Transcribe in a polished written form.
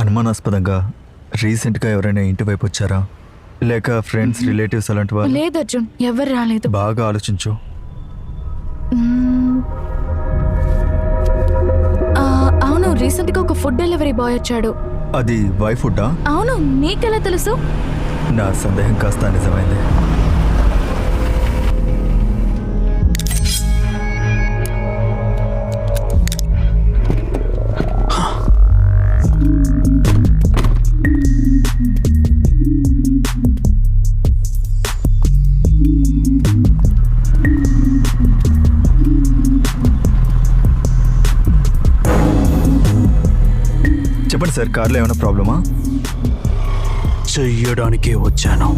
అనుమానాస్పదంగా రీసెంట్గా ఎవరైనా ఇంటి వైపు వచ్చారా, లేక ఫ్రెండ్స్ రిలేటివ్స్ అలాంటి వాళ్ళు? లేదు అర్జున్, ఎవరు రాలేదు. బాగా ఆలోచించు. అవును, రీసెంట్ గా ఒక ఫుడ్ డెలివరీ బాయ్ వచ్చాడు. అది వైఫ్ ఫుడ్డా? అవును, నీకెలా తెలుసు? నా సందేహం కాస్త నిజమైంది. చెప్పండి సార్, కార్లో ఏమైనా ప్రాబ్లమా? చెయ్యడానికే వచ్చాను.